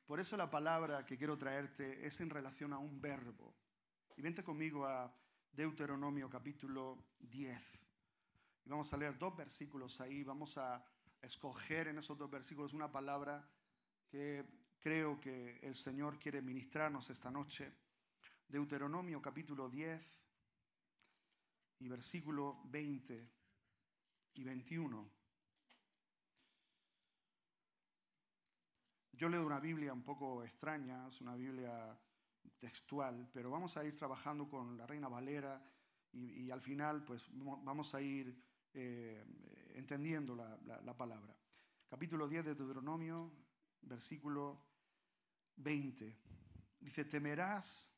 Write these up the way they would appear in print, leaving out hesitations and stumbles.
Por eso la palabra que quiero traerte es en relación a un verbo. Y vente conmigo a Deuteronomio capítulo 10. Y vamos a leer 2 versículos ahí. Vamos a escoger en esos 2 versículos una palabra que creo que el Señor quiere ministrarnos esta noche. Deuteronomio capítulo 10 y versículo 20 y 21. Yo leo una Biblia un poco extraña, es una Biblia textual, pero vamos a ir trabajando con la Reina Valera y al final pues vamos a ir entendiendo la palabra. Capítulo 10 de Deuteronomio, versículo 20. Dice, temerás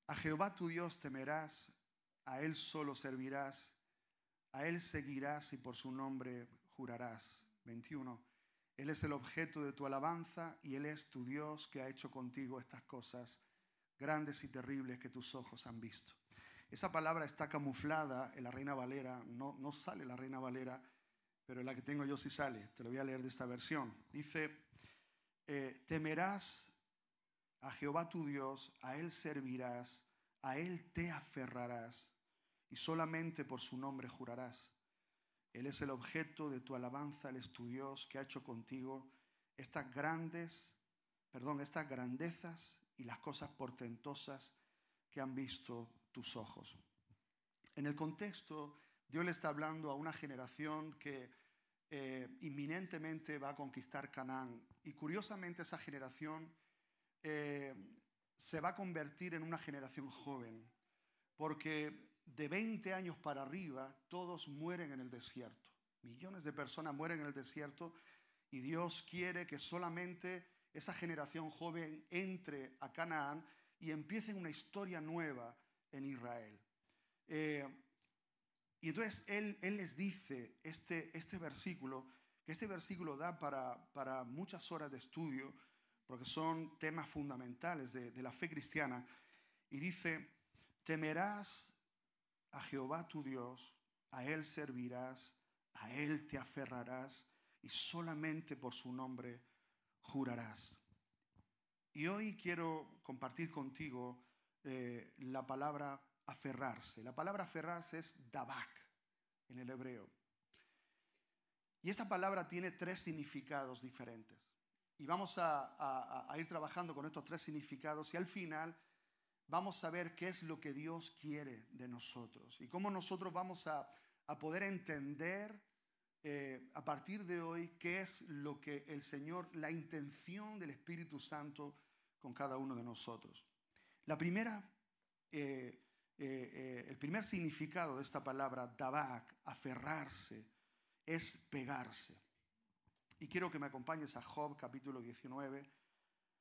a Jehová tu Dios, temerás, a Él solo servirás, a Él seguirás y por su nombre jurarás. 21. Él es el objeto de tu alabanza y Él es tu Dios que ha hecho contigo estas cosas grandes y terribles que tus ojos han visto. Esa palabra está camuflada en la Reina Valera, no sale la Reina Valera, pero en la que tengo yo sí sale. Te lo voy a leer de esta versión. Dice, temerás a Jehová tu Dios, a Él servirás, a Él te aferrarás y solamente por su nombre jurarás. Él es el objeto de tu alabanza, Él es tu Dios que ha hecho contigo estas grandezas y las cosas portentosas que han visto tus ojos. En el contexto, Dios le está hablando a una generación que inminentemente va a conquistar Canaán. Y curiosamente esa generación se va a convertir en una generación joven, porque de 20 años para arriba todos mueren en el desierto. Millones de personas mueren en el desierto y Dios quiere que solamente esa generación joven entre a Canaán y empiece una historia nueva en Israel. Y entonces Él les dice este versículo, que este versículo da para muchas horas de estudio, porque son temas fundamentales de la fe cristiana. Y dice, temerás a Jehová tu Dios, a Él servirás, a Él te aferrarás y solamente por su nombre jurarás. Y hoy quiero compartir contigo la palabra aferrarse. La palabra aferrarse es dabak en el hebreo. Y esta palabra tiene 3 significados diferentes. Y vamos a ir trabajando con estos 3 significados y al final vamos a ver qué es lo que Dios quiere de nosotros y cómo nosotros vamos a poder entender a partir de hoy qué es lo que el Señor, la intención del Espíritu Santo con cada uno de nosotros. El primer significado de esta palabra, dabak, aferrarse, es pegarse. Y quiero que me acompañes a Job capítulo 19,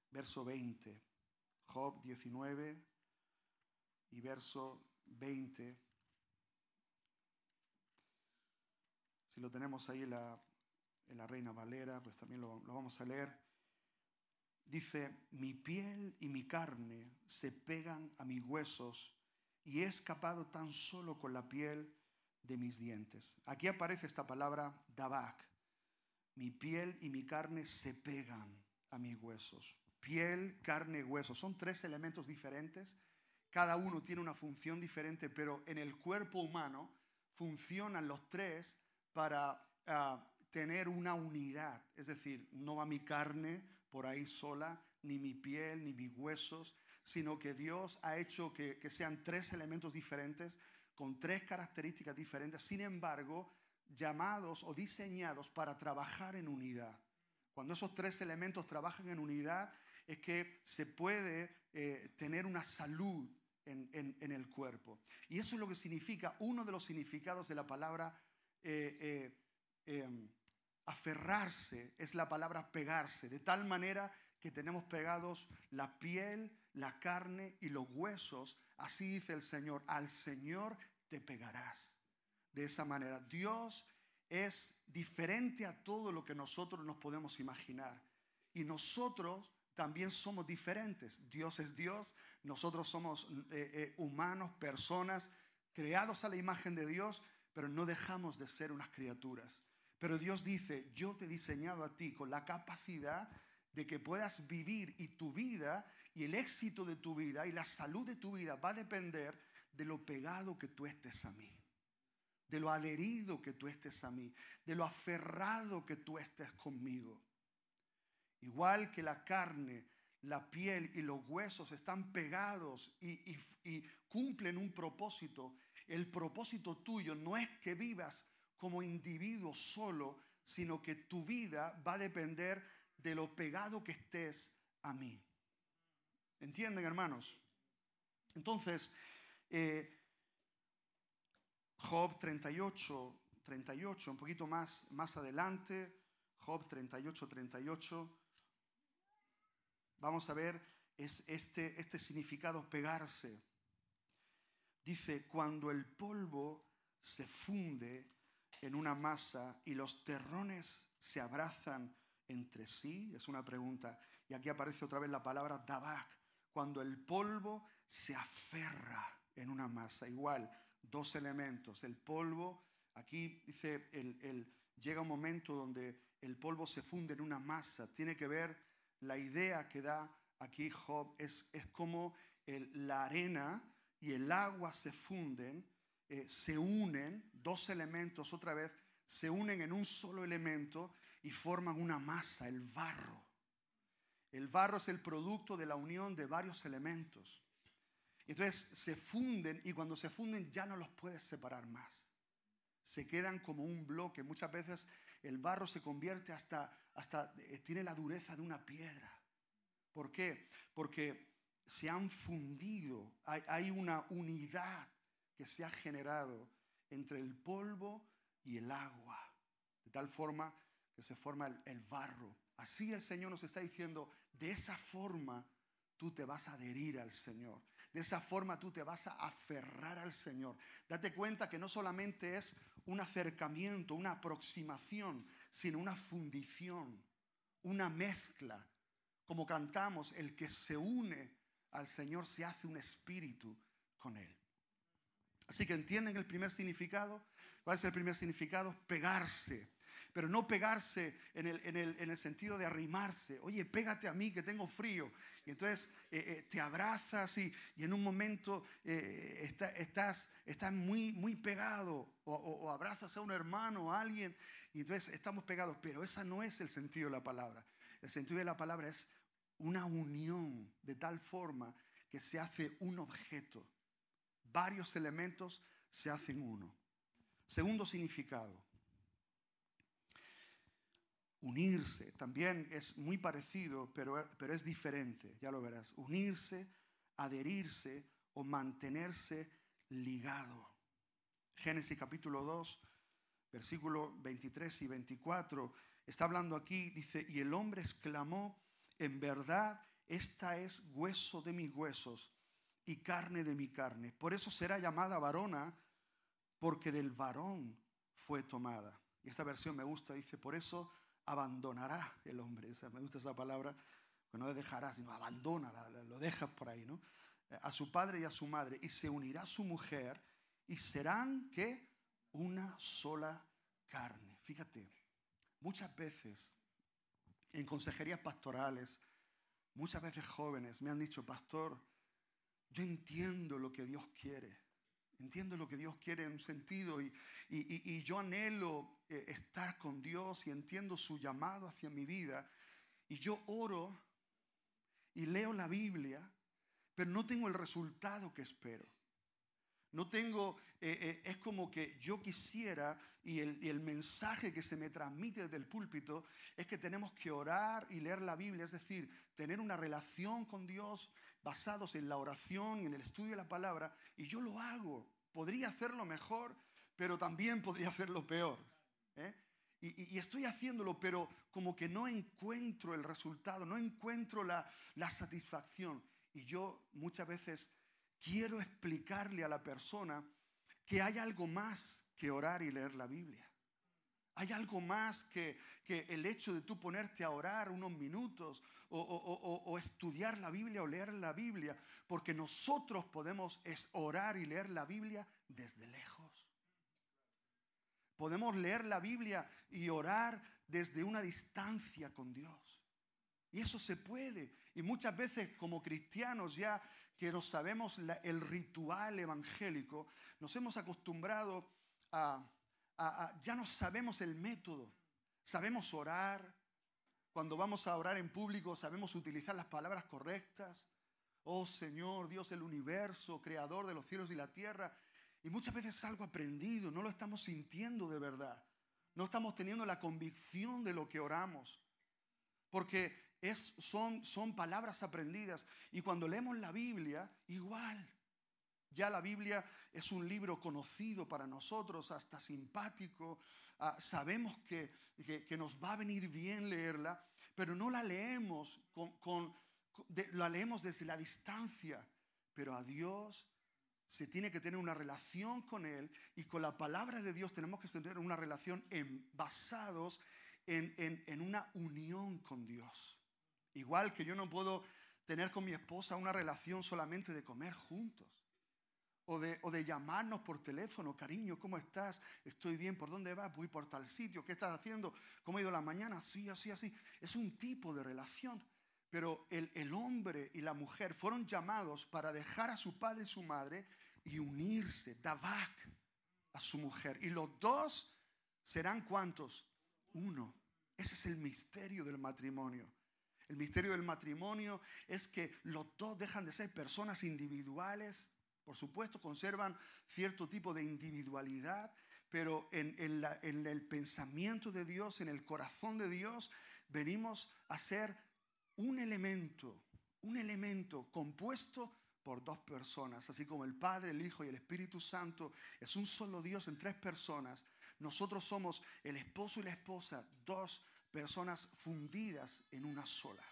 verso 20. Job 19 y verso 20. Si lo tenemos ahí en la Reina Valera, pues también lo vamos a leer. Dice, mi piel y mi carne se pegan a mis huesos y he escapado tan solo con la piel de mis dientes. Aquí aparece esta palabra dabak. Mi piel y mi carne se pegan a mis huesos. Piel, carne, huesos. Son 3 elementos diferentes. Cada uno tiene una función diferente, pero en el cuerpo humano funcionan los 3 para tener una unidad. Es decir, no va mi carne por ahí sola, ni mi piel, ni mis huesos, sino que Dios ha hecho que sean 3 elementos diferentes, con 3 características diferentes, sin embargo, llamados o diseñados para trabajar en unidad. Cuando esos 3 elementos trabajan en unidad, es que se puede tener una salud en el cuerpo. Y eso es lo que significa, uno de los significados de la palabra aferrarse, es la palabra pegarse, de tal manera que tenemos pegados la piel, la carne y los huesos. Así dice el Señor, al Señor te pegarás. De esa manera, Dios es diferente a todo lo que nosotros nos podemos imaginar. Y nosotros también somos diferentes. Dios es Dios, nosotros somos humanos, personas creados a la imagen de Dios, pero no dejamos de ser unas criaturas. Pero Dios dice, yo te he diseñado a ti con la capacidad de que puedas vivir, y tu vida y el éxito de tu vida y la salud de tu vida va a depender de lo pegado que tú estés a mí, de lo adherido que tú estés a mí, de lo aferrado que tú estés conmigo. Igual que la carne, la piel y los huesos están pegados y cumplen un propósito, el propósito tuyo no es que vivas como individuo solo, sino que tu vida va a depender de lo pegado que estés a mí. ¿Entienden, hermanos? Entonces, Job 38, un poquito más adelante, Job 38. Vamos a ver este significado, pegarse. Dice, cuando el polvo se funde en una masa y los terrones se abrazan entre sí, es una pregunta. Y aquí aparece otra vez la palabra dabak, cuando el polvo se aferra en una masa. Igual, dos elementos. El polvo, aquí dice, llega un momento donde el polvo se funde en una masa. Tiene que ver, la idea que da aquí Job es como la arena y el agua se funden, se unen, dos elementos otra vez, se unen en un solo elemento y forman una masa, el barro. El barro es el producto de la unión de varios elementos. Entonces se funden, y cuando se funden ya no los puedes separar más. Se quedan como un bloque. Muchas veces el barro se convierte hasta tiene la dureza de una piedra. ¿Por qué? Porque se han fundido. Hay una unidad que se ha generado entre el polvo y el agua, de tal forma que se forma el barro. Así el Señor nos está diciendo, de esa forma tú te vas a adherir al Señor. De esa forma tú te vas a aferrar al Señor. Date cuenta que no solamente es un acercamiento, una aproximación, sino una fundición, una mezcla. Como cantamos, el que se une al Señor se hace un espíritu con Él. Así que ¿entienden el primer significado? ¿Cuál es el primer significado? Pegarse. Pero no pegarse en el sentido de arrimarse. Oye, pégate a mí que tengo frío. Y entonces te abrazas y en un momento estás muy pegado. O abrazas a un hermano o a alguien y entonces estamos pegados. Pero ese no es el sentido de la palabra. El sentido de la palabra es una unión de tal forma que se hace un objeto. Varios elementos se hacen uno. Segundo significado. Unirse también es muy parecido, pero es diferente, ya lo verás. Unirse, adherirse o mantenerse ligado. Génesis capítulo 2, versículos 23 y 24, está hablando aquí, dice, y el hombre exclamó, en verdad, esta es hueso de mis huesos y carne de mi carne. Por eso será llamada varona, porque del varón fue tomada. Y esta versión me gusta, dice, por eso abandonará el hombre. Me gusta esa palabra, que no dejará, sino abandona, lo dejas por ahí, ¿no? A su padre y a su madre, y se unirá a su mujer, y serán, ¿qué? Una sola carne. Fíjate, muchas veces en consejerías pastorales, muchas veces jóvenes me han dicho, pastor, yo entiendo lo que Dios quiere. Entiendo lo que Dios quiere en un sentido y yo anhelo estar con Dios y entiendo su llamado hacia mi vida. Y yo oro y leo la Biblia, pero no tengo el resultado que espero. No tengo, es como que yo quisiera y el mensaje que se me transmite desde el púlpito es que tenemos que orar y leer la Biblia, es decir, tener una relación con Dios basados en la oración y en el estudio de la palabra, y yo lo hago. Podría hacerlo mejor, pero también podría hacerlo peor. Y estoy haciéndolo, pero como que no encuentro el resultado, no encuentro la satisfacción. Y yo muchas veces quiero explicarle a la persona que hay algo más que orar y leer la Biblia. Hay algo más que el hecho de tú ponerte a orar unos minutos o estudiar la Biblia o leer la Biblia, porque nosotros podemos orar y leer la Biblia desde lejos. Podemos leer la Biblia y orar desde una distancia con Dios. Y eso se puede. Y muchas veces como cristianos, ya que nos sabemos el ritual evangélico, nos hemos acostumbrado ya no sabemos el método. Sabemos orar. Cuando vamos a orar en público sabemos utilizar las palabras correctas. Oh Señor, Dios del universo, creador de los cielos y la tierra. Y muchas veces es algo aprendido, no lo estamos sintiendo de verdad. No estamos teniendo la convicción de lo que oramos. Porque son palabras aprendidas. Y cuando leemos la Biblia, igual. Ya la Biblia es un libro conocido para nosotros, hasta simpático. Sabemos que nos va a venir bien leerla, pero no la leemos la leemos desde la distancia. Pero a Dios se tiene que tener una relación con Él, y con la palabra de Dios tenemos que tener una relación basados en una unión con Dios. Igual que yo no puedo tener con mi esposa una relación solamente de comer juntos. O de llamarnos por teléfono. Cariño, ¿cómo estás? Estoy bien. ¿Por dónde vas? Voy por tal sitio. ¿Qué estás haciendo? ¿Cómo ha ido la mañana? Así, así, así. Es un tipo de relación. Pero el hombre y la mujer fueron llamados para dejar a su padre y su madre y unirse, davak, a su mujer. Y los dos serán ¿cuántos? Uno. Ese es el misterio del matrimonio. El misterio del matrimonio es que los dos dejan de ser personas individuales. Por supuesto, conservan cierto tipo de individualidad, pero en el pensamiento de Dios, en el corazón de Dios, venimos a ser un elemento compuesto por dos personas. Así como el Padre, el Hijo y el Espíritu Santo es un solo Dios en tres personas, nosotros somos el esposo y la esposa, dos personas fundidas en una sola.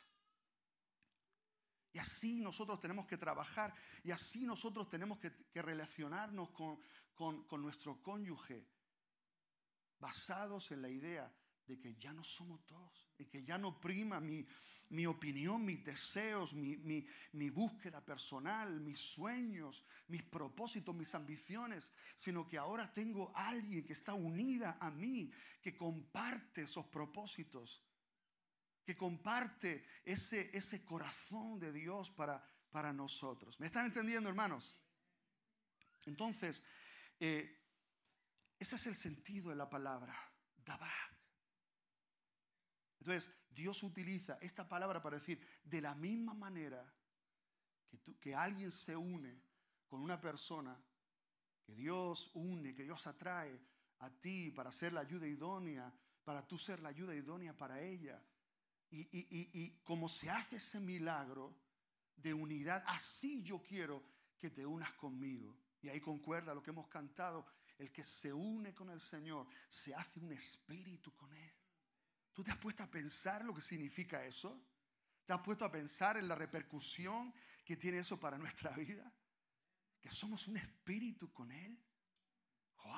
Y así nosotros tenemos que trabajar, y así nosotros tenemos que relacionarnos con nuestro cónyuge, basados en la idea de que ya no somos dos, y que ya no prima mi opinión, mis deseos, mi búsqueda personal, mis sueños, mis propósitos, mis ambiciones, sino que ahora tengo a alguien que está unida a mí, que comparte esos propósitos, que comparte ese corazón de Dios para nosotros. ¿Me están entendiendo, hermanos? Entonces, ese es el sentido de la palabra, davak. Entonces, Dios utiliza esta palabra para decir, de la misma manera que alguien se une con una persona, que Dios une, que Dios atrae a ti para ser la ayuda idónea, para tú ser la ayuda idónea para ella. Y como se hace ese milagro de unidad, así yo quiero que te unas conmigo. Y ahí concuerda lo que hemos cantado: el que se une con el Señor se hace un espíritu con Él. ¿Tú te has puesto a pensar lo que significa eso? ¿Te has puesto a pensar en la repercusión que tiene eso para nuestra vida? Que somos un espíritu con Él. ¡Wow!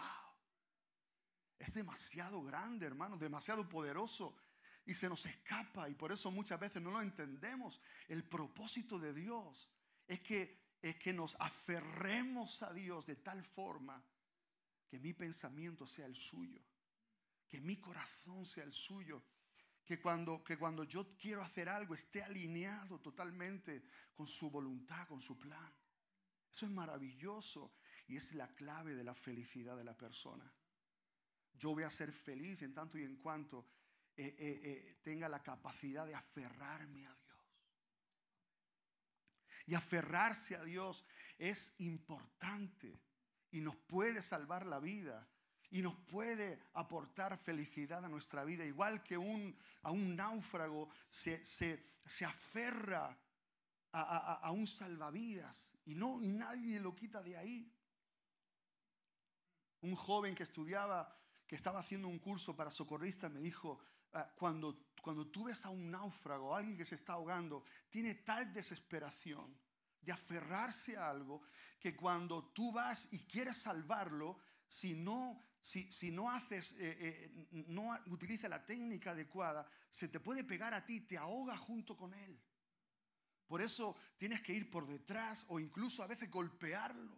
Es demasiado grande, hermano, demasiado poderoso. Y se nos escapa, y por eso muchas veces no lo entendemos. El propósito de Dios es que nos aferremos a Dios de tal forma que mi pensamiento sea el suyo, que mi corazón sea el suyo, que cuando yo quiero hacer algo esté alineado totalmente con su voluntad, con su plan. Eso es maravilloso, y es la clave de la felicidad de la persona. Yo voy a ser feliz en tanto y en cuanto tenga la capacidad de aferrarme a Dios. Y aferrarse a Dios es importante y nos puede salvar la vida y nos puede aportar felicidad a nuestra vida. Igual que a un náufrago se aferra a un salvavidas y nadie lo quita de ahí. Un joven que estaba haciendo un curso para socorrista, me dijo: cuando tú ves a un náufrago, a alguien que se está ahogando, tiene tal desesperación de aferrarse a algo, que cuando tú vas y quieres salvarlo, si no haces, no utiliza la técnica adecuada, se te puede pegar a ti, te ahoga junto con él. Por eso tienes que ir por detrás, o incluso a veces golpearlo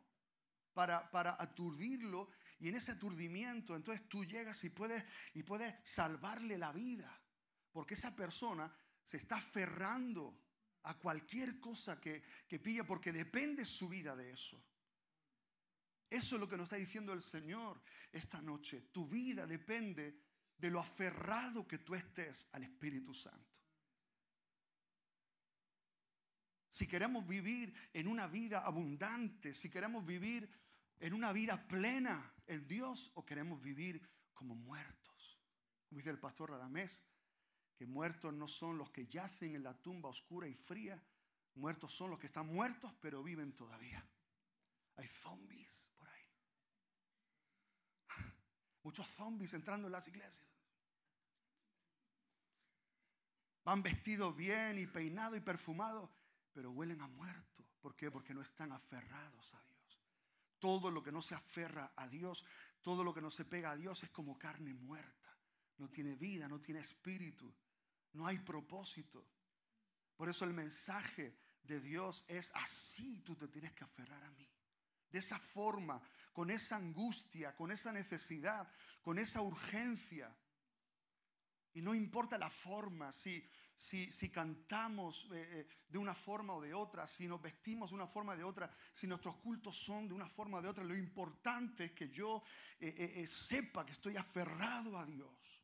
para aturdirlo Y en ese aturdimiento, entonces tú llegas y puedes salvarle la vida. Porque esa persona se está aferrando a cualquier cosa que pilla, porque depende su vida de eso. Eso es lo que nos está diciendo el Señor esta noche. Tu vida depende de lo aferrado que tú estés al Espíritu Santo. Si queremos vivir en una vida abundante, si queremos vivir en una vida plena en Dios, o queremos vivir como muertos. Como dice el pastor Radamés, que muertos no son los que yacen en la tumba oscura y fría. Muertos son los que están muertos pero viven todavía. Hay zombies por ahí. Muchos zombies entrando en las iglesias. Van vestidos bien y peinados y perfumados, pero huelen a muerto. ¿Por qué? Porque no están aferrados a Dios. Todo lo que no se aferra a Dios, todo lo que no se pega a Dios es como carne muerta. No tiene vida, no tiene espíritu, no hay propósito. Por eso el mensaje de Dios es: así tú te tienes que aferrar a mí. De esa forma, con esa angustia, con esa necesidad, con esa urgencia. Y no importa la forma, si cantamos de una forma o de otra, si nos vestimos de una forma o de otra, si nuestros cultos son de una forma o de otra, lo importante es que yo sepa que estoy aferrado a Dios.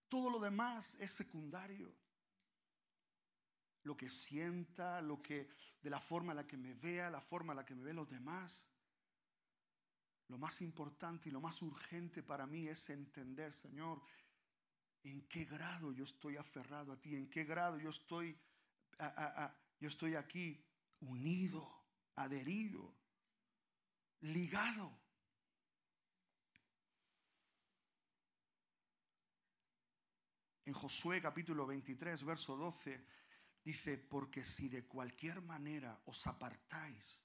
Todo lo demás es secundario. Lo que sienta, de la forma en la que me vea, la forma en la que me ven los demás. Lo más importante y lo más urgente para mí es entender, Señor, en qué grado yo estoy aferrado a ti, en qué grado yo estoy aquí unido, adherido, ligado. En Josué capítulo 23, verso 12, dice: porque si de cualquier manera os apartáis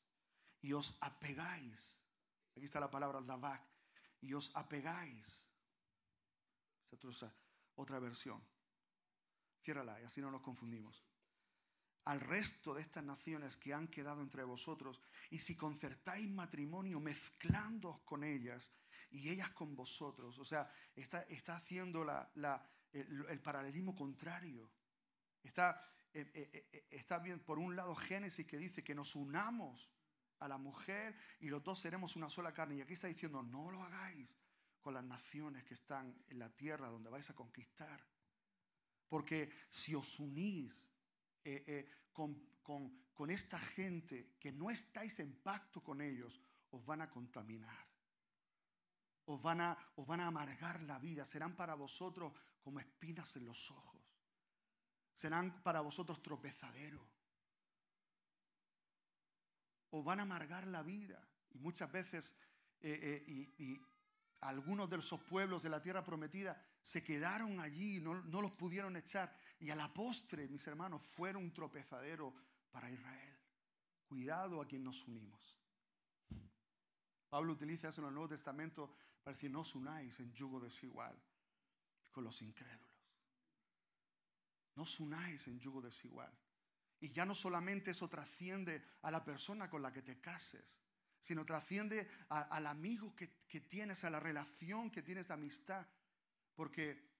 y os apegáis, aquí está la palabra davak, y os apegáis, otra versión, ciérrala y así no nos confundimos, al resto de estas naciones que han quedado entre vosotros, y si concertáis matrimonio mezclándoos con ellas y ellas con vosotros. O sea, está haciendo el paralelismo contrario. Está bien, por un lado Génesis, que dice que nos unamos a la mujer y los dos seremos una sola carne, y aquí está diciendo: no lo hagáis con las naciones que están en la tierra donde vais a conquistar, porque si os unís con esta gente que no estáis en pacto con ellos, os van a contaminar, os van a amargar la vida, serán para vosotros como espinas en los ojos, serán para vosotros tropezadero, os van a amargar la vida. Y muchas veces y algunos de esos pueblos de la tierra prometida se quedaron allí, no los pudieron echar, y a la postre, mis hermanos, fueron un tropezadero para Israel. Cuidado a quien nos unimos. Pablo utiliza eso en el Nuevo Testamento para decir: no os unáis en yugo desigual con los incrédulos. No os unáis en yugo desigual. Y ya no solamente eso trasciende a la persona con la que te cases, sino trasciende al amigo que tienes, a la relación que tienes de amistad. Porque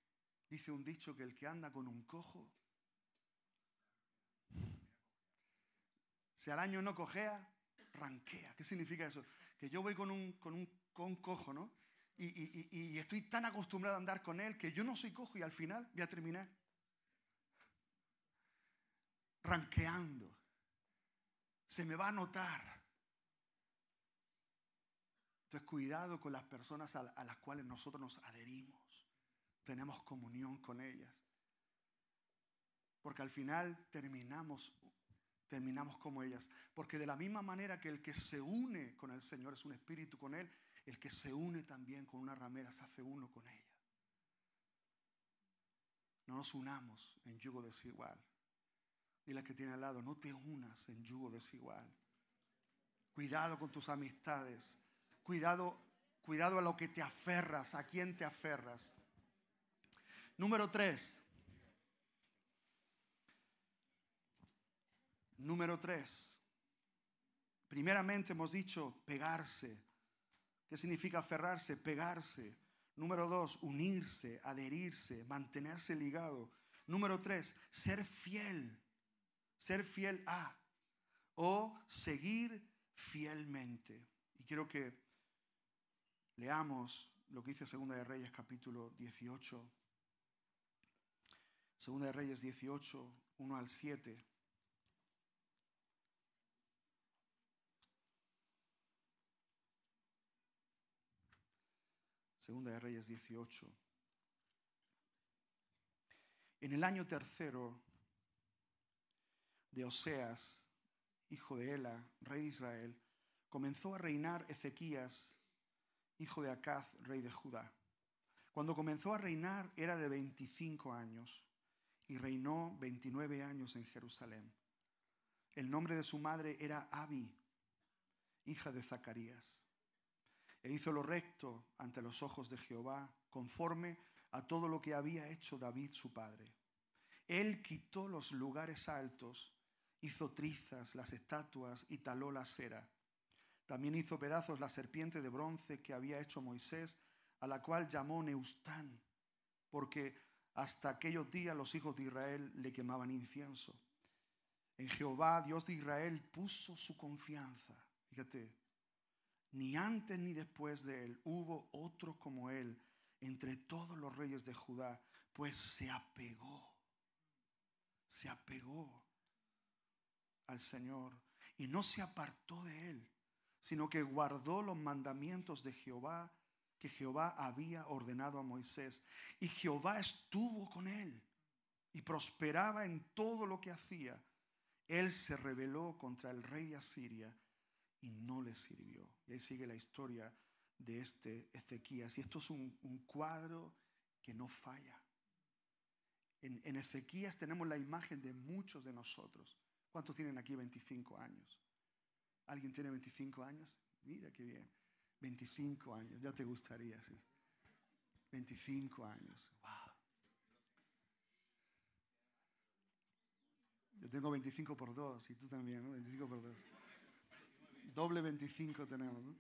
dice un dicho que el que anda con un cojo, si al año no cojea, ranquea. ¿Qué significa eso? Que yo voy con un cojo, ¿no? Y estoy tan acostumbrado a andar con él que yo no soy cojo y al final voy a terminar ranqueando. Se me va a notar. Entonces, cuidado con las personas a las cuales nosotros nos adherimos. Tenemos comunión con ellas. Porque al final terminamos como ellas. Porque de la misma manera que el que se une con el Señor es un espíritu con Él, el que se une también con una ramera se hace uno con ella. No nos unamos en yugo desigual. Dile al que tiene al lado: no te unas en yugo desigual. Cuidado con tus amistades. Cuidado a lo que te aferras, a quién te aferras. Número 3. Primeramente hemos dicho pegarse ¿Qué significa aferrarse? Pegarse. Número 2, unirse, adherirse, mantenerse ligado. Número 3, ser fiel. Ser fiel a. O seguir fielmente. Y quiero que leamos lo que dice Segunda de Reyes capítulo 18. Segunda de Reyes 18, 1 al 7. Segunda de Reyes 18. En el año tercero de Oseas, hijo de Ela, rey de Israel, comenzó a reinar Ezequías, hijo de Acaz, rey de Judá. Cuando comenzó a reinar era de 25 años y reinó 29 años en Jerusalén. El nombre de su madre era Abi, hija de Zacarías. E hizo lo recto ante los ojos de Jehová, conforme a todo lo que había hecho David su padre. Él quitó los lugares altos, hizo trizas las estatuas y taló la cera. También hizo pedazos la serpiente de bronce que había hecho Moisés, a la cual llamó Neustán, porque hasta aquellos días los hijos de Israel le quemaban incienso. En Jehová, Dios de Israel, puso su confianza. Fíjate, ni antes ni después de él hubo otro como él entre todos los reyes de Judá, pues se apegó al Señor y no se apartó de él, sino que guardó los mandamientos de Jehová que Jehová había ordenado a Moisés. Y Jehová estuvo con él y prosperaba en todo lo que hacía. Él se rebeló contra el rey de Asiria y no le sirvió. Y ahí sigue la historia de este Ezequías. Y esto es un cuadro que no falla. En Ezequías tenemos la imagen de muchos de nosotros. ¿Cuántos tienen aquí 25 años? ¿Alguien tiene 25 años? Mira qué bien. 25 años, ya te gustaría, sí. 25 años, wow. Yo tengo 25 por 2 y tú también, ¿no? 25 por 2. Doble 25 tenemos, ¿no?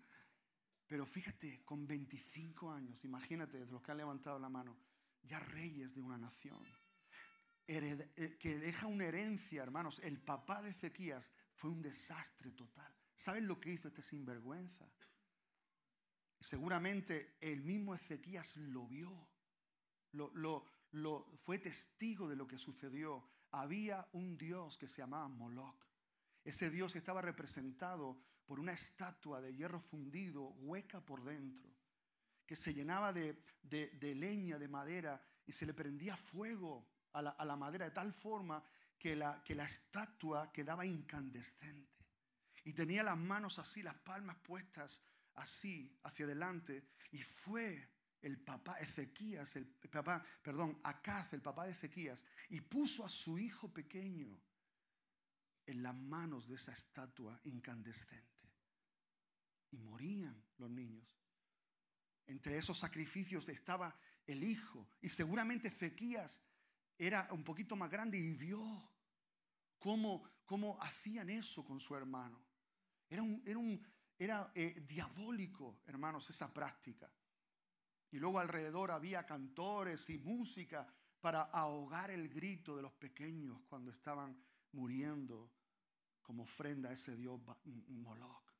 Pero fíjate, con 25 años, imagínate, los que han levantado la mano, ya reyes de una nación, que deja una herencia, hermanos. El papá de Ezequías fue un desastre total. ¿Saben lo que hizo este sinvergüenza? Seguramente el mismo Ezequías lo vio, fue testigo de lo que sucedió. Había un dios que se llamaba Moloc. Ese dios estaba representado por una estatua de hierro fundido, hueca por dentro, que se llenaba de leña, de madera, y se le prendía fuego a la madera de tal forma que la estatua quedaba incandescente. Y tenía las manos así, las palmas puestas así, hacia adelante. Y fue el papá Ezequías, Acaz, el papá de Ezequías, y puso a su hijo pequeño en las manos de esa estatua incandescente. Y morían los niños. Entre esos sacrificios estaba el hijo. Y seguramente Ezequías era un poquito más grande y vio cómo hacían eso con su hermano. Era diabólico, hermanos, esa práctica. Y luego alrededor había cantores y música para ahogar el grito de los pequeños cuando estaban muriendo como ofrenda a ese dios Moloc.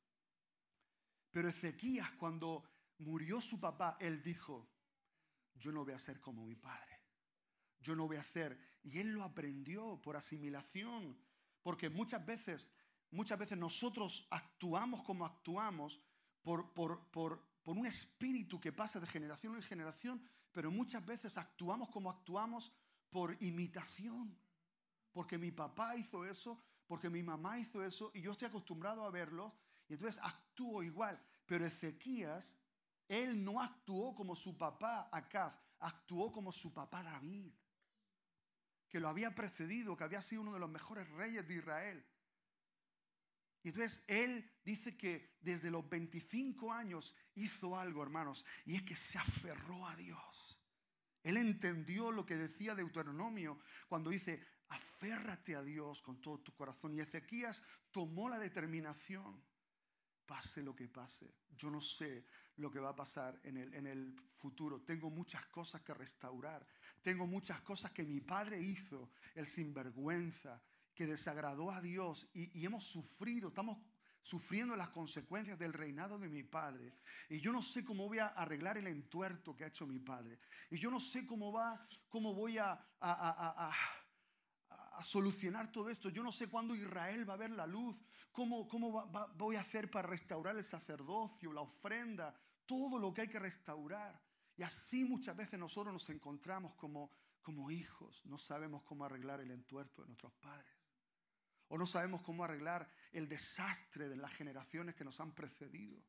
Pero Ezequías, cuando murió su papá, él dijo: yo no voy a ser como mi padre. Yo no voy a hacer. Y él lo aprendió por asimilación. Porque muchas veces nosotros actuamos como actuamos por un espíritu que pasa de generación en generación, pero muchas veces actuamos como actuamos por imitación. Porque mi papá hizo eso, porque mi mamá hizo eso, y yo estoy acostumbrado a verlo, y entonces actúo igual. Pero Ezequías, él no actuó como su papá Acaz, actuó como su papá David, que lo había precedido, que había sido uno de los mejores reyes de Israel. Y entonces él dice que desde los 25 años hizo algo, hermanos, y es que se aferró a Dios. Él entendió lo que decía Deuteronomio cuando dice: aférrate a Dios con todo tu corazón. Y Ezequías tomó la determinación. pase lo que pase. Yo no sé lo que va a pasar en el futuro. Tengo muchas cosas que restaurar. Tengo muchas cosas que mi padre hizo, el sinvergüenza, que desagradó a Dios, y hemos sufrido, estamos sufriendo las consecuencias del reinado de mi padre. Y yo no sé cómo voy a arreglar el entuerto que ha hecho mi padre. Y yo no sé cómo voy a solucionar todo esto. Yo no sé cuándo Israel va a ver la luz. ¿Cómo voy a hacer para restaurar el sacerdocio, la ofrenda, todo lo que hay que restaurar? Y así muchas veces nosotros nos encontramos como hijos. No sabemos cómo arreglar el entuerto de nuestros padres. O no sabemos cómo arreglar el desastre de las generaciones que nos han precedido.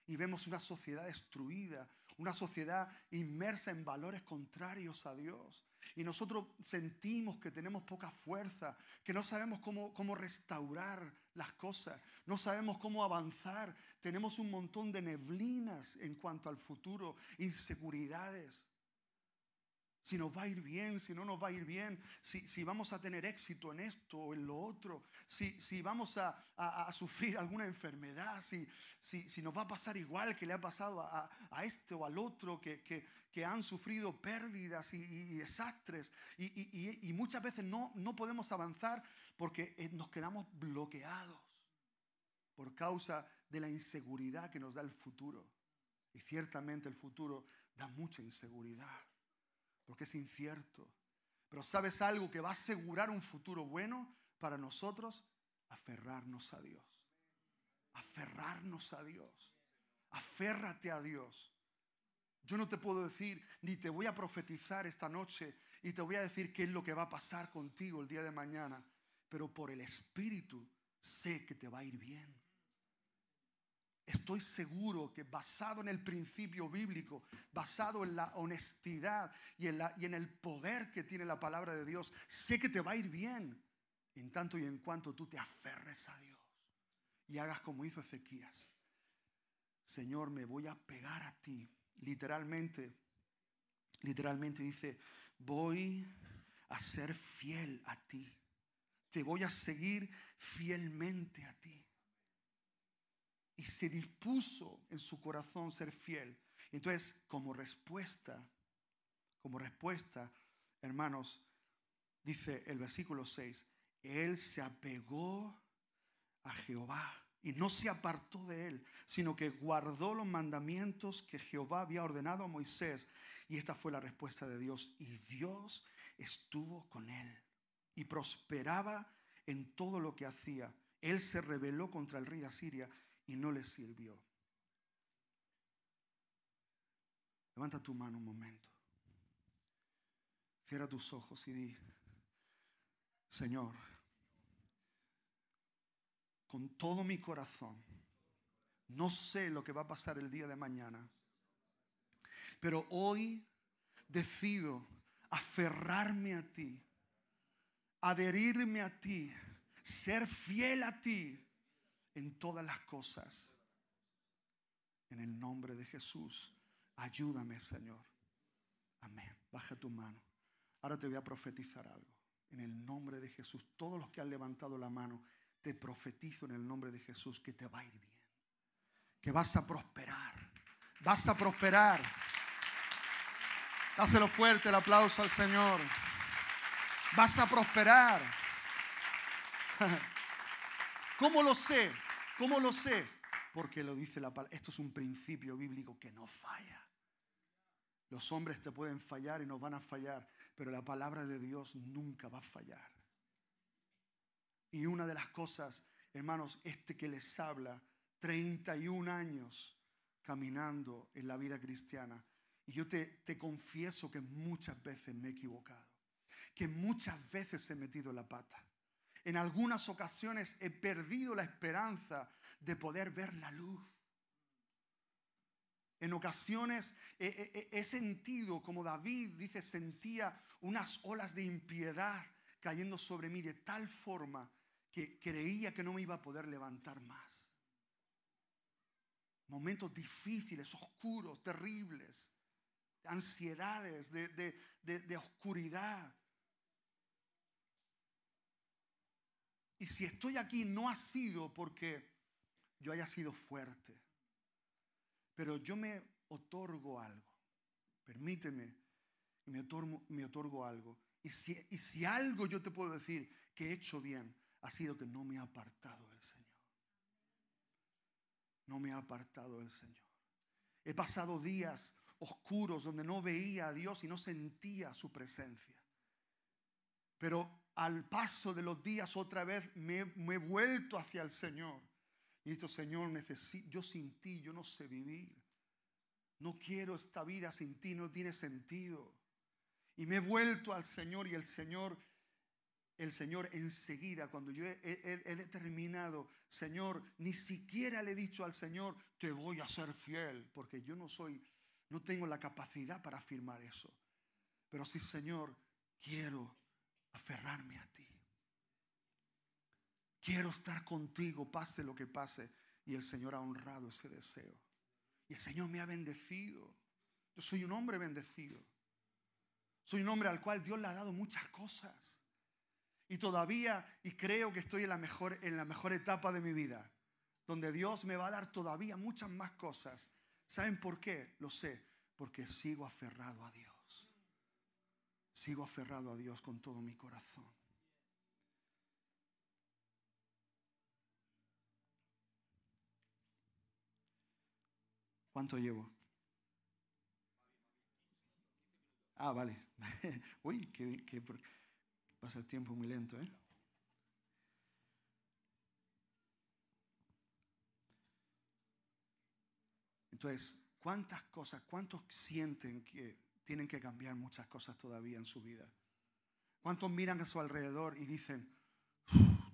Y vemos una sociedad destruida, una sociedad inmersa en valores contrarios a Dios. Y nosotros sentimos que tenemos poca fuerza, que no sabemos cómo restaurar las cosas, no sabemos cómo avanzar. Tenemos un montón de neblinas en cuanto al futuro, inseguridades. Si nos va a ir bien, si no nos va a ir bien, si vamos a tener éxito en esto o en lo otro, si vamos a sufrir alguna enfermedad, si nos va a pasar igual que le ha pasado a este o al otro que han sufrido pérdidas y desastres. Y muchas veces no podemos avanzar porque nos quedamos bloqueados por causa de la inseguridad que nos da el futuro. Y ciertamente el futuro da mucha inseguridad, porque es incierto. Pero ¿sabes algo que va a asegurar un futuro bueno para nosotros? Aferrarnos a Dios. Aferrarnos a Dios. Aférrate a Dios. Yo no te puedo decir, ni te voy a profetizar esta noche y te voy a decir qué es lo que va a pasar contigo el día de mañana. Pero por el Espíritu sé que te va a ir bien. Estoy seguro que basado en el principio bíblico, basado en la honestidad y en el poder que tiene la palabra de Dios, sé que te va a ir bien en tanto y en cuanto tú te aferres a Dios y hagas como hizo Ezequías. Señor, me voy a pegar a ti. Literalmente dice, voy a ser fiel a ti. Te voy a seguir fielmente a ti. Y se dispuso en su corazón ser fiel. Entonces, como respuesta, hermanos, dice el versículo 6, él se apegó a Jehová y no se apartó de él, sino que guardó los mandamientos que Jehová había ordenado a Moisés. Y esta fue la respuesta de Dios. Y Dios estuvo con él y prosperaba en todo lo que hacía. Él se rebeló contra el rey de Asiria y no le sirvió. Levanta tu mano un momento. Cierra tus ojos y di, Señor, con todo mi corazón, no sé lo que va a pasar el día de mañana, pero hoy decido aferrarme a ti, adherirme a ti, ser fiel a ti en todas las cosas. En el nombre de Jesús, ayúdame, Señor. Amén. Baja tu mano. Ahora te voy a profetizar algo. En el nombre de Jesús, todos los que han levantado la mano, te profetizo en el nombre de Jesús que te va a ir bien. Que vas a prosperar. Vas a prosperar. Dáselo fuerte el aplauso al Señor. Vas a prosperar. ¿Cómo lo sé? ¿Cómo lo sé? Porque lo dice la palabra. Esto es un principio bíblico que no falla. Los hombres te pueden fallar y nos van a fallar, pero la palabra de Dios nunca va a fallar. Y una de las cosas, hermanos, que les habla, 31 años caminando en la vida cristiana. Y yo te confieso que muchas veces me he equivocado, que muchas veces he metido la pata. En algunas ocasiones he perdido la esperanza de poder ver la luz. En ocasiones he sentido, como David dice, sentía unas olas de impiedad cayendo sobre mí de tal forma que creía que no me iba a poder levantar más. Momentos difíciles, oscuros, terribles, ansiedades, de oscuridad. Y si estoy aquí no ha sido porque yo haya sido fuerte, pero yo me otorgo algo. Permíteme, me otorgo algo. Y si algo yo te puedo decir que he hecho bien, ha sido que no me he apartado del Señor. No me he apartado del Señor. He pasado días oscuros donde no veía a Dios y no sentía su presencia. Pero al paso de los días otra vez me he vuelto hacia el Señor. Y he dicho, Señor, yo sin ti, yo no sé vivir. No quiero esta vida sin ti, no tiene sentido. Y me he vuelto al Señor y el Señor enseguida, cuando yo he determinado, Señor, ni siquiera le he dicho al Señor, te voy a ser fiel, porque yo no tengo la capacidad para afirmar eso. Pero sí, Señor, quiero aferrarme a ti. Quiero estar contigo, pase lo que pase. Y el Señor ha honrado ese deseo. Y el Señor me ha bendecido. Yo soy un hombre bendecido. Soy un hombre al cual Dios le ha dado muchas cosas. Y todavía, y creo que estoy en la mejor etapa de mi vida, donde Dios me va a dar todavía muchas más cosas. ¿Saben por qué? Lo sé, porque sigo aferrado a Dios. Sigo aferrado a Dios con todo mi corazón. ¿Cuánto llevo? Ah, vale. Uy, que pasa el tiempo muy lento, ¿eh? Entonces, ¿cuántos sienten que tienen que cambiar muchas cosas todavía en su vida? ¿Cuántos miran a su alrededor y dicen,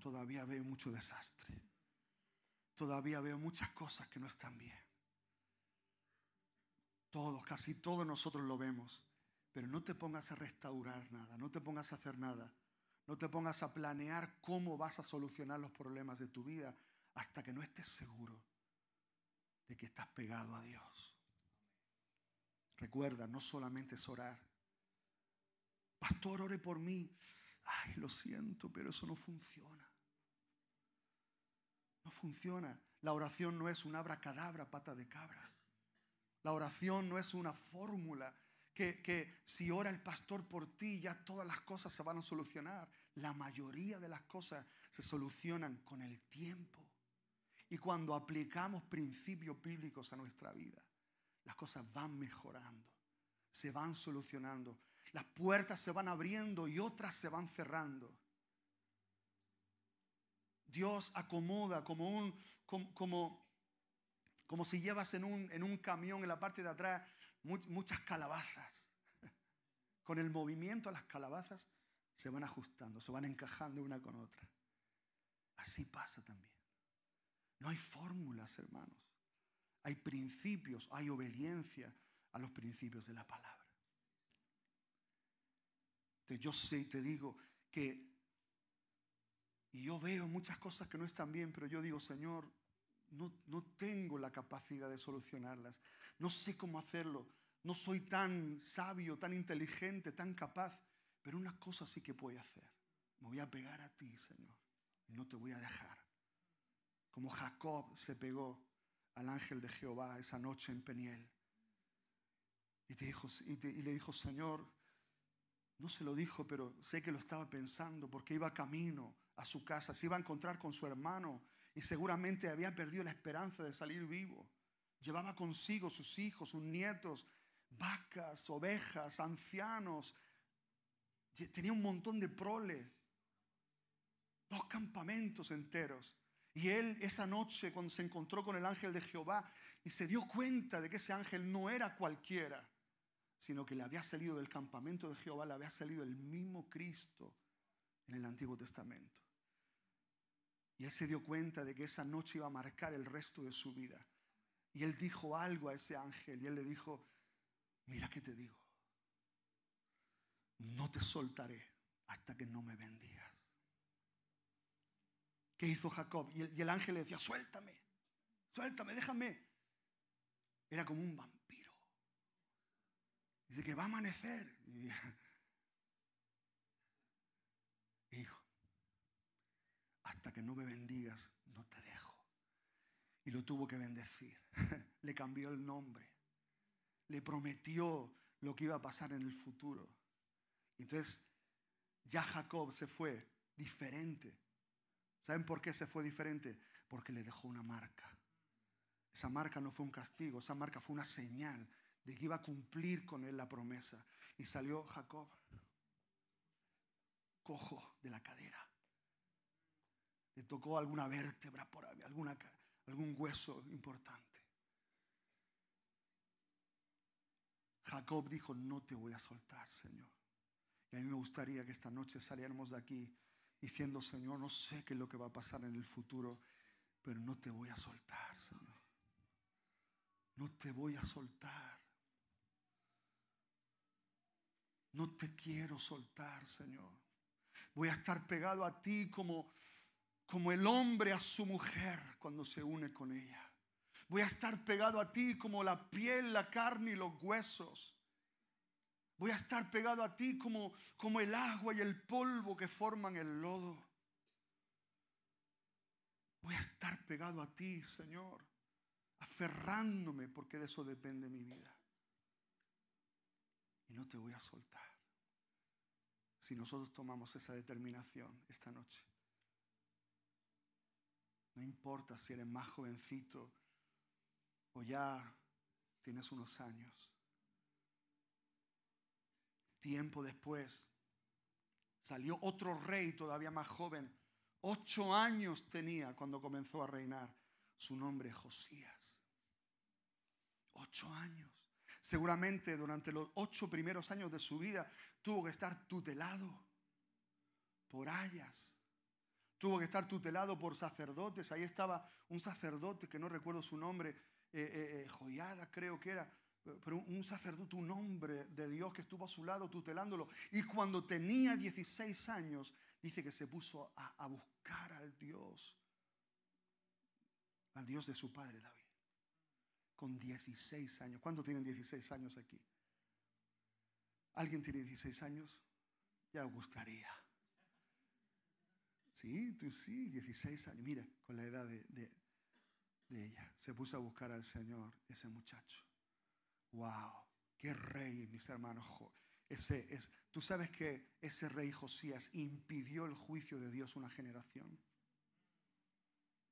todavía veo mucho desastre? Todavía veo muchas cosas que no están bien. Casi todos nosotros lo vemos. Pero no te pongas a restaurar nada, no te pongas a hacer nada. No te pongas a planear cómo vas a solucionar los problemas de tu vida hasta que no estés seguro de que estás pegado a Dios. Recuerda, no solamente es orar. Pastor, ore por mí. Ay, lo siento, pero eso no funciona. No funciona. La oración no es un abracadabra, pata de cabra. La oración no es una fórmula que si ora el pastor por ti ya todas las cosas se van a solucionar. La mayoría de las cosas se solucionan con el tiempo. Y cuando aplicamos principios bíblicos a nuestra vida, las cosas van mejorando, se van solucionando. Las puertas se van abriendo y otras se van cerrando. Dios acomoda como si llevas en un camión en la parte de atrás muchas calabazas. Con el movimiento las calabazas se van ajustando, se van encajando una con otra. Así pasa también. No hay fórmulas, hermanos. Hay principios, hay obediencia a los principios de la palabra. Entonces yo sé y te digo que, y yo veo muchas cosas que no están bien, pero yo digo, Señor, no tengo la capacidad de solucionarlas. No sé cómo hacerlo. No soy tan sabio, tan inteligente, tan capaz. Pero una cosa sí que puedo hacer. Me voy a pegar a ti, Señor. Y no te voy a dejar. Como Jacob se pegó al ángel de Jehová esa noche en Peniel. Y le dijo, Señor, no se lo dijo, pero sé que lo estaba pensando porque iba camino a su casa. Se iba a encontrar con su hermano. Y seguramente había perdido la esperanza de salir vivo. Llevaba consigo sus hijos, sus nietos, vacas, ovejas, ancianos. Tenía un montón de prole. 2 campamentos enteros. Y él esa noche cuando se encontró con el ángel de Jehová y se dio cuenta de que ese ángel no era cualquiera, sino que le había salido del campamento de Jehová, le había salido el mismo Cristo en el Antiguo Testamento. Y él se dio cuenta de que esa noche iba a marcar el resto de su vida. Y él dijo algo a ese ángel. Y él le dijo, mira que te digo, no te soltaré hasta que no me bendigas. ¿Qué hizo Jacob? Y el ángel le decía, suéltame, déjame. Era como un vampiro. Dice que va a amanecer. Y dijo, hasta que no me bendigas, no te dejo. y lo tuvo que bendecir. Le cambió el nombre. Le prometió lo que iba a pasar en el futuro. Entonces ya Jacob se fue diferente. ¿Saben por qué se fue diferente? Porque le dejó una marca. Esa marca no fue un castigo, esa marca fue una señal de que iba a cumplir con él la promesa. Y salió Jacob cojo de la cadera. Le tocó alguna vértebra por ahí, algún hueso importante. Jacob dijo, no te voy a soltar, Señor. Y a mí me gustaría que esta noche saliéramos de aquí diciendo, Señor, no sé qué es lo que va a pasar en el futuro, pero no te voy a soltar, Señor. No te voy a soltar. No te quiero soltar, Señor. Voy a estar pegado a ti como el hombre a su mujer cuando se une con ella. Voy a estar pegado a ti como la piel, la carne y los huesos. Voy a estar pegado a ti como el agua y el polvo que forman el lodo. Voy a estar pegado a ti, Señor, aferrándome porque de eso depende mi vida. Y no te voy a soltar. Si nosotros tomamos esa determinación esta noche, no importa si eres más jovencito o ya tienes unos años. Tiempo después salió otro rey todavía más joven. 8 años tenía cuando comenzó a reinar. Su nombre es Josías. 8 años. Seguramente durante los 8 primeros años de su vida tuvo que estar tutelado por ayas. Tuvo que estar tutelado por sacerdotes. Ahí estaba un sacerdote que no recuerdo su nombre, Joiada creo que era, pero un sacerdote, un hombre de Dios que estuvo a su lado tutelándolo. Y cuando tenía 16 años, dice que se puso a buscar al Dios de su padre David. Con 16 años. ¿Cuántos tienen 16 años aquí? ¿Alguien tiene 16 años? Ya os gustaría. Sí, tú sí, 16 años. Mira, con la edad de ella. Se puso a buscar al Señor, ese muchacho. ¡Wow! ¡Qué rey, mis hermanos! Tú sabes que ese rey Josías impidió el juicio de Dios una generación.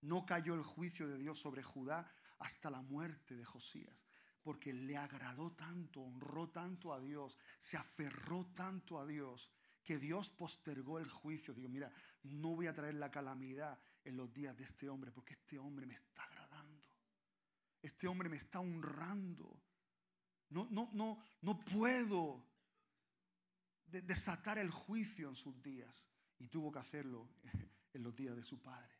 No cayó el juicio de Dios sobre Judá hasta la muerte de Josías, porque le agradó tanto, honró tanto a Dios, se aferró tanto a Dios, que Dios postergó el juicio. Digo, mira, no voy a traer la calamidad en los días de este hombre, porque este hombre me está agradando. Este hombre me está honrando. No puedo desatar el juicio en sus días. Y tuvo que hacerlo en los días de su padre.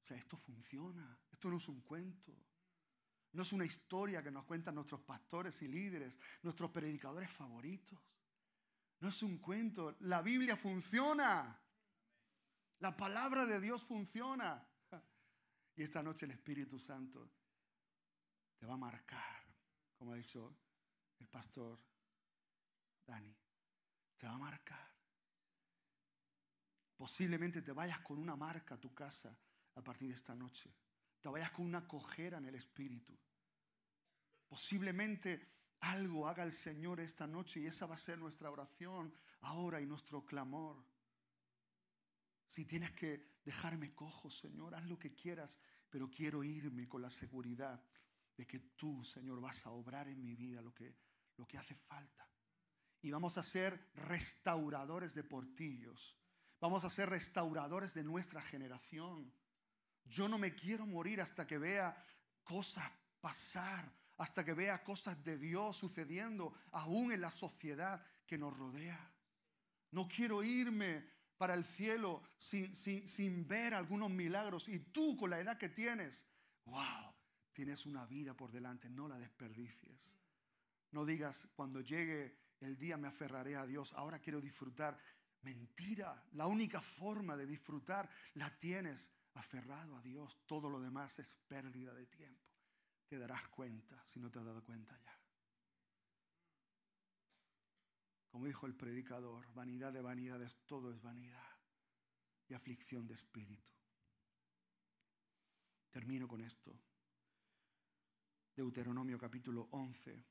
O sea, esto funciona. Esto no es un cuento. No es una historia que nos cuentan nuestros pastores y líderes, nuestros predicadores favoritos. No es un cuento. La Biblia funciona. La palabra de Dios funciona. Y esta noche el Espíritu Santo te va a marcar, como ha dicho el pastor Dani. Te va a marcar. Posiblemente te vayas con una marca a tu casa a partir de esta noche. Te vayas con una cojera en el espíritu. Posiblemente algo haga el Señor esta noche y esa va a ser nuestra oración ahora y nuestro clamor. Si tienes que dejarme cojo, Señor, haz lo que quieras, pero quiero irme con la seguridad de que tú, Señor, vas a obrar en mi vida lo que hace falta. Y vamos a ser restauradores de portillos. Vamos a ser restauradores de nuestra generación. Yo no me quiero morir hasta que vea cosas pasar, hasta que vea cosas de Dios sucediendo aún en la sociedad que nos rodea. No quiero irme para el cielo sin ver algunos milagros. Y tú, con la edad que tienes, wow, tienes una vida por delante, no la desperdicies. No digas, cuando llegue el día me aferraré a Dios, ahora quiero disfrutar. Mentira, la única forma de disfrutar la tienes aferrado a Dios. Todo lo demás es pérdida de tiempo. Te darás cuenta si no te has dado cuenta ya. Como dijo el predicador, vanidad de vanidades, todo es vanidad y aflicción de espíritu. Termino con esto. Deuteronomio capítulo 11,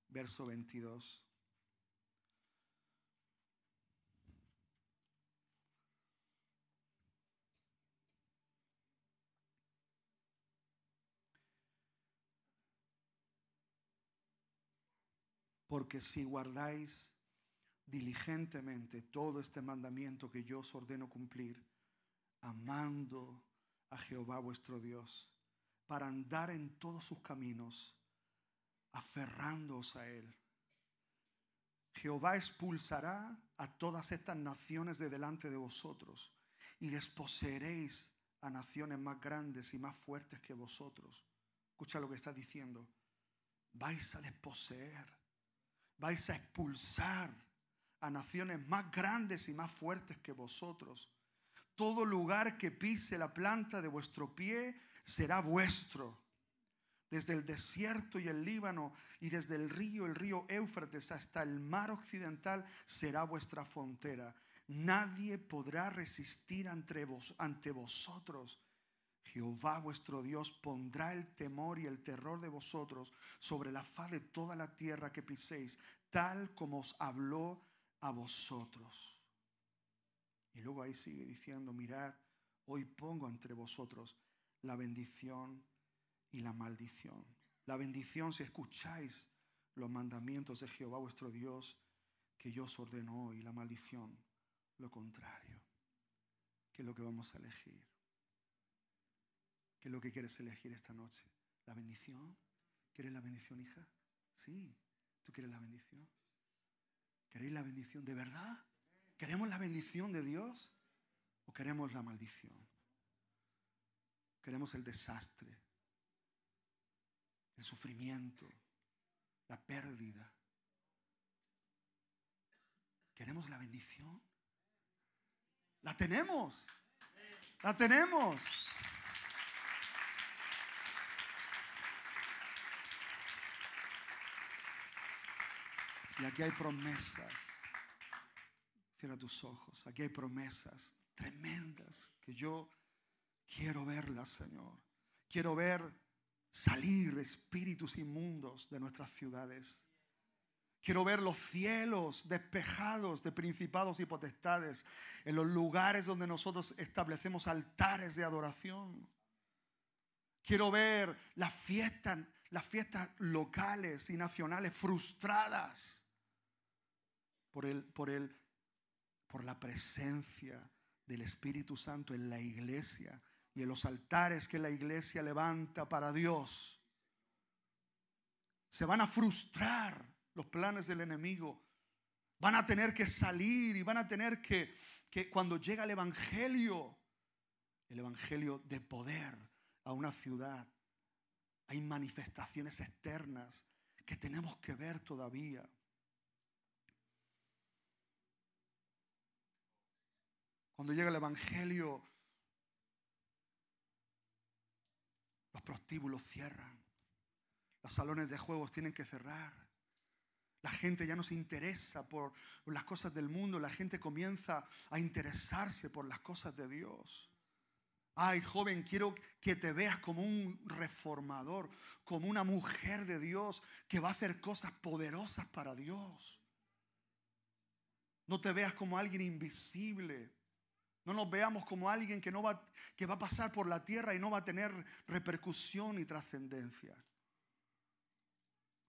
verso 22. Porque si guardáis diligentemente todo este mandamiento que yo os ordeno cumplir, amando a Jehová vuestro Dios, para andar en todos sus caminos, aferrándoos a Él, Jehová expulsará a todas estas naciones de delante de vosotros y desposeeréis a naciones más grandes y más fuertes que vosotros. Escucha lo que está diciendo. Vais a desposeer, vais a expulsar a naciones más grandes y más fuertes que vosotros. Todo lugar que pise la planta de vuestro pie será vuestro. Desde el desierto y el Líbano y desde el río Éufrates hasta el mar occidental será vuestra frontera. Nadie podrá resistir ante vosotros. Jehová vuestro Dios pondrá el temor y el terror de vosotros sobre la faz de toda la tierra que piséis, tal como os habló a vosotros. Y luego ahí sigue diciendo, mirad, hoy pongo entre vosotros la bendición y la maldición. La bendición si escucháis los mandamientos de Jehová vuestro Dios que yo os ordeno hoy. La maldición, lo contrario. ¿Qué es lo que vamos a elegir? ¿Qué es lo que quieres elegir esta noche? ¿La bendición? ¿Quieres la bendición, hija? Sí. ¿Tú quieres la bendición? ¿Queréis la bendición de verdad? ¿Queremos la bendición de Dios? ¿O queremos la maldición? ¿Queremos el desastre? El sufrimiento, la pérdida. ¿Queremos la bendición? La tenemos. La tenemos. Y aquí hay promesas. Cierra tus ojos. Aquí hay promesas tremendas que yo quiero verlas, Señor. Quiero ver salir espíritus inmundos de nuestras ciudades. Quiero ver los cielos despejados de principados y potestades en los lugares donde nosotros establecemos altares de adoración. Quiero ver las fiestas locales y nacionales frustradas por la presencia del Espíritu Santo en la iglesia y en los altares que la iglesia levanta para Dios. Se van a frustrar los planes del enemigo. Van a tener que salir y van a tener que cuando llega el evangelio de poder a una ciudad, hay manifestaciones externas que tenemos que ver todavía. Cuando llega el evangelio, los prostíbulos cierran. Los salones de juegos tienen que cerrar. La gente ya no se interesa por las cosas del mundo. La gente comienza a interesarse por las cosas de Dios. Ay, joven, quiero que te veas como un reformador, como una mujer de Dios que va a hacer cosas poderosas para Dios. No te veas como alguien invisible. No nos veamos como alguien que va a pasar por la tierra y no va a tener repercusión y trascendencia.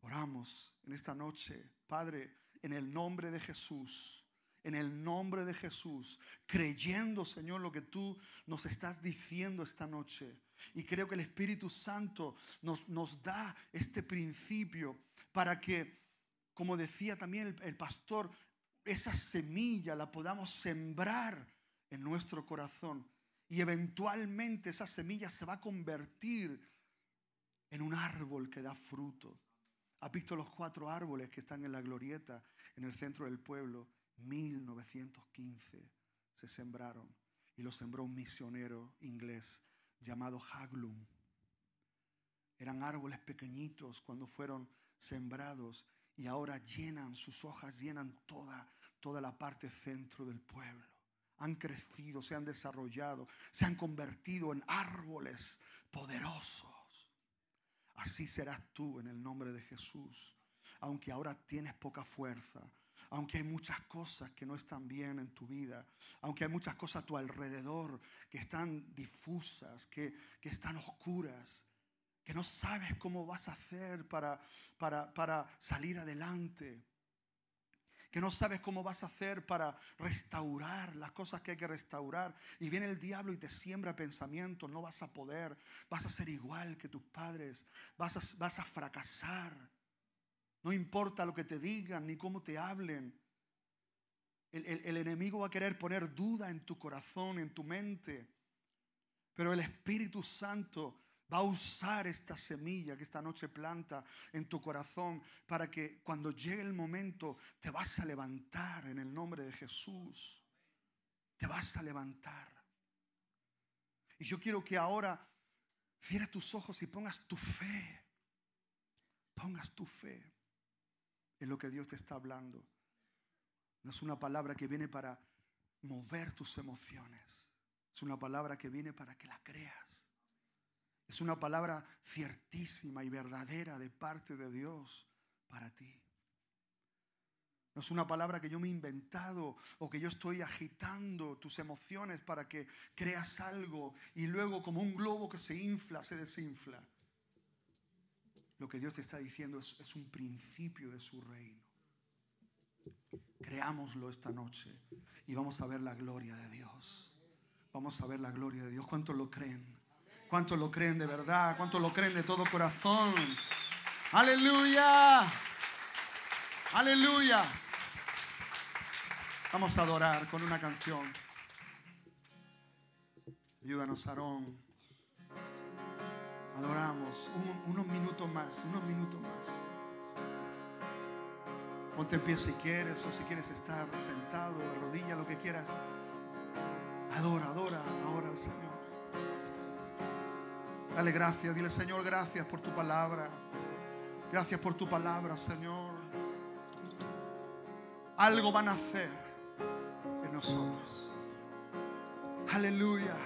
Oramos en esta noche, Padre, en el nombre de Jesús. En el nombre de Jesús, creyendo, Señor, lo que tú nos estás diciendo esta noche. Y creo que el Espíritu Santo nos da este principio para que, como decía también el pastor, esa semilla la podamos sembrar en nuestro corazón. Y eventualmente esa semilla se va a convertir en un árbol que da fruto. ¿Has visto los 4 árboles que están en la glorieta en el centro del pueblo? 1915 se sembraron y lo sembró un misionero inglés llamado Haglund. Eran árboles pequeñitos cuando fueron sembrados y ahora sus hojas llenan toda la parte centro del pueblo. han crecido, se han desarrollado, se han convertido en árboles poderosos. Así serás tú en el nombre de Jesús. Aunque ahora tienes poca fuerza, aunque hay muchas cosas que no están bien en tu vida, aunque hay muchas cosas a tu alrededor que están difusas, que están oscuras, que no sabes cómo vas a hacer para salir adelante, que no sabes cómo vas a hacer para restaurar las cosas que hay que restaurar, y viene el diablo y te siembra pensamientos: no vas a poder, vas a ser igual que tus padres, vas a fracasar. No importa lo que te digan ni cómo te hablen. El enemigo va a querer poner duda en tu corazón, en tu mente. Pero el Espíritu Santo va a usar esta semilla que esta noche planta en tu corazón para que cuando llegue el momento te vas a levantar en el nombre de Jesús. Te vas a levantar. Y yo quiero que ahora cierres tus ojos y pongas tu fe. Pongas tu fe en lo que Dios te está hablando. No es una palabra que viene para mover tus emociones. Es una palabra que viene para que la creas. Es una palabra ciertísima y verdadera de parte de Dios para ti. No es una palabra que yo me he inventado o que yo estoy agitando tus emociones para que creas algo y luego, como un globo que se infla, se desinfla. Lo que Dios te está diciendo es un principio de su reino. Creámoslo esta noche y vamos a ver la gloria de Dios. Vamos a ver la gloria de Dios. ¿Cuántos lo creen? ¿Cuántos lo creen de verdad? ¿Cuántos lo creen de todo corazón? ¡Aleluya! ¡Aleluya! Vamos a adorar con una canción. Ayúdanos, Aarón. Adoramos unos minutos más, unos minutos más. Ponte en pie si quieres, o si quieres estar sentado, de rodillas, lo que quieras. Adora al Señor. Dale gracias, dile: Señor, gracias por tu palabra. Gracias por tu palabra, Señor. Algo van a hacer en nosotros. Aleluya.